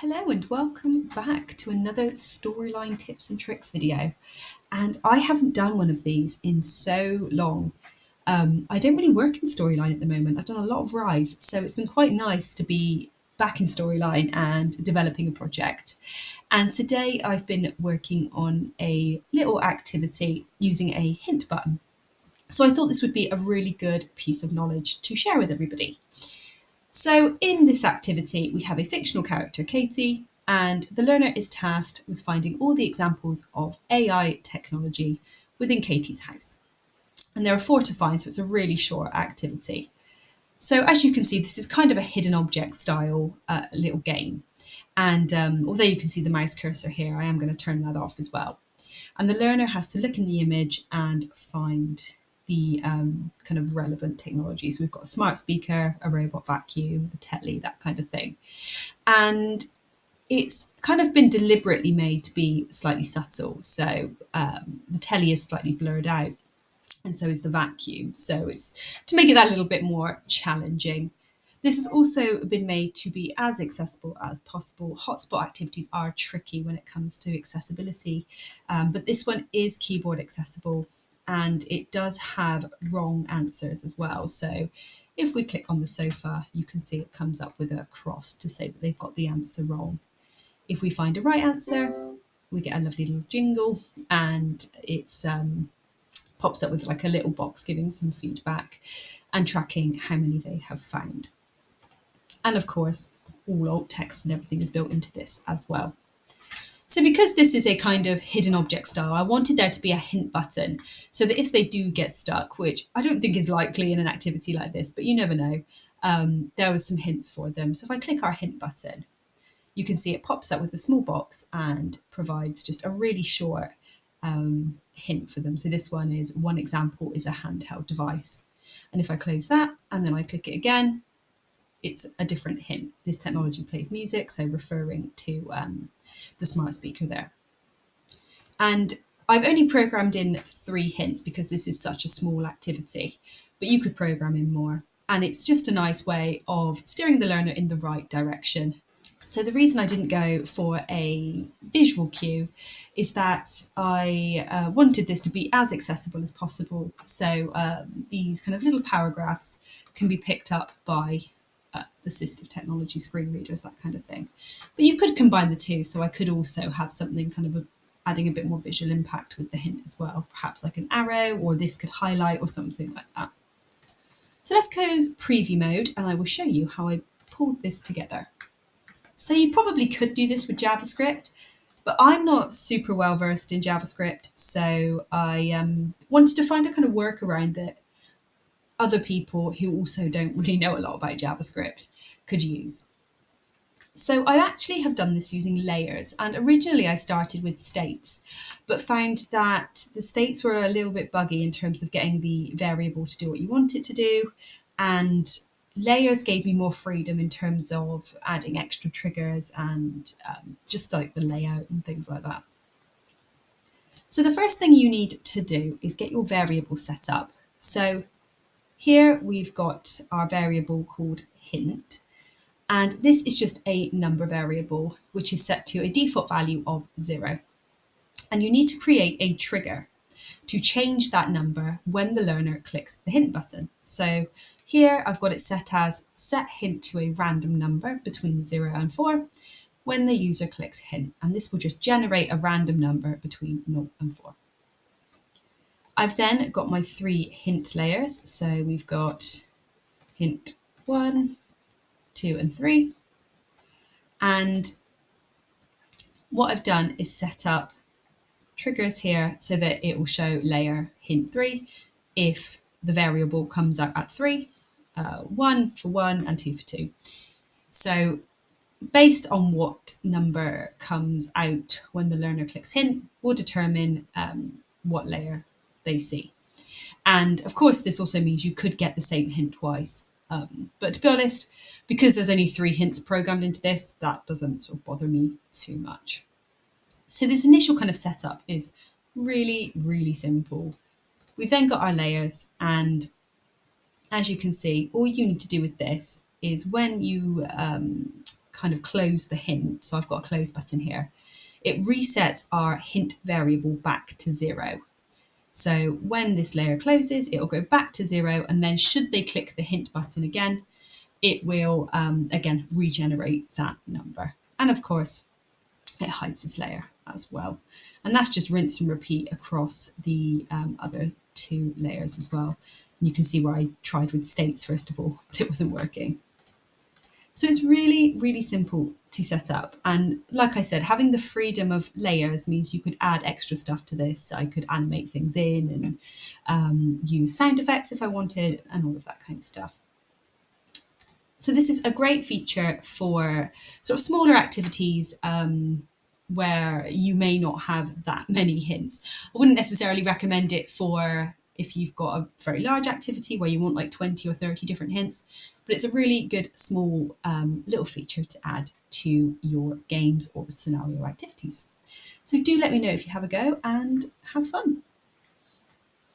Hello and welcome back to another storyline tips and tricks video. And I haven't done one of these in so long. I don't really work in storyline at the moment. I've done a lot of Rise, so it's been quite nice to be back in storyline and developing a project. And today I've been working on a little activity using a hint button. So I thought this would be a really good piece of knowledge to share with everybody. So in this activity, we have a fictional character, Katie, and the learner is tasked with finding all the examples of AI technology within Katie's house. And there are four to find, so it's a really short activity. So as you can see, this is kind of a hidden object style little game. And although you can see the mouse cursor here, I am going to turn that off as well. And the learner has to look in the image and find the kind of relevant technology. So we've got a smart speaker, a robot vacuum, the telly, that kind of thing. And it's kind of been deliberately made to be slightly subtle. So the telly is slightly blurred out, and so is the vacuum. So it's to make it that little bit more challenging. This has also been made to be as accessible as possible. Hotspot activities are tricky when it comes to accessibility, but this one is keyboard accessible and it does have wrong answers as well. So if we click on the sofa, you can see it comes up with a cross to say that they've got the answer wrong. If we find a right answer, we get a lovely little jingle and it's pops up with like a little box giving some feedback and tracking how many they have found. And of course, all alt text and everything is built into this as well. So because this is a kind of hidden object style, I wanted there to be a hint button so that if they do get stuck, which I don't think is likely in an activity like this, but you never know, there was some hints for them. So if I click our hint button, you can see it pops up with a small box and provides just a really short hint for them. So this one is one example is a handheld device. And if I close that and then I click it again, it's a different hint. This technology plays music, so referring to the smart speaker there. And I've only programmed in 3 hints because this is such a small activity, but you could program in more. And it's just a nice way of steering the learner in the right direction. So the reason I didn't go for a visual cue is that I wanted this to be as accessible as possible. So these kind of little paragraphs can be picked up by assistive technology, screen readers, that kind of thing. But you could combine the two. So I could also have something kind of adding a bit more visual impact with the hint as well, perhaps like an arrow, or this could highlight or something like that. So let's go preview mode and I will show you how I pulled this together. So you probably could do this with JavaScript, but I'm not super well versed in JavaScript, so I wanted to find a kind of workaround that other people who also don't really know a lot about JavaScript could use. So I actually have done this using layers, and originally I started with states, but found that the states were a little bit buggy in terms of getting the variable to do what you want it to do, and layers gave me more freedom in terms of adding extra triggers and just like the layout and things like that. So the first thing you need to do is get your variable set up. So here we've got our variable called hint, and this is just a number variable which is set to a default value of 0. And you need to create a trigger to change that number when the learner clicks the hint button. So here I've got it set as set hint to a random number between 0 and 4 when the user clicks hint, and this will just generate a random number between 0 and 4. I've then got my 3 hint layers, so we've got hint 1, 2 and 3, and what I've done is set up triggers here so that it will show layer hint 3 if the variable comes out at 3, 1 for 1 and 2 for 2. So based on what number comes out when the learner clicks hint will determine what layer they see. And of course this also means you could get the same hint twice. But to be honest, because there's only 3 hints programmed into this, that doesn't sort of bother me too much. So this initial kind of setup is really, really simple. We've then got our layers, and as you can see, all you need to do with this is when you kind of close the hint, so I've got a close button here, it resets our hint variable back to 0. So when this layer closes, it'll go back to 0, and then should they click the hint button again, it will again regenerate that number. And of course, it hides this layer as well. And that's just rinse and repeat across the other 2 layers as well. And you can see where I tried with states first of all, but it wasn't working. So it's really, really simple to set up. And like I said, having the freedom of layers means you could add extra stuff to this. I could animate things in and use sound effects if I wanted, and all of that kind of stuff. So this is a great feature for sort of smaller activities where you may not have that many hints. I wouldn't necessarily recommend it for if you've got a very large activity where you want like 20 or 30 different hints, but it's a really good small little feature to add to your games or scenario activities. So do let me know if you have a go and have fun.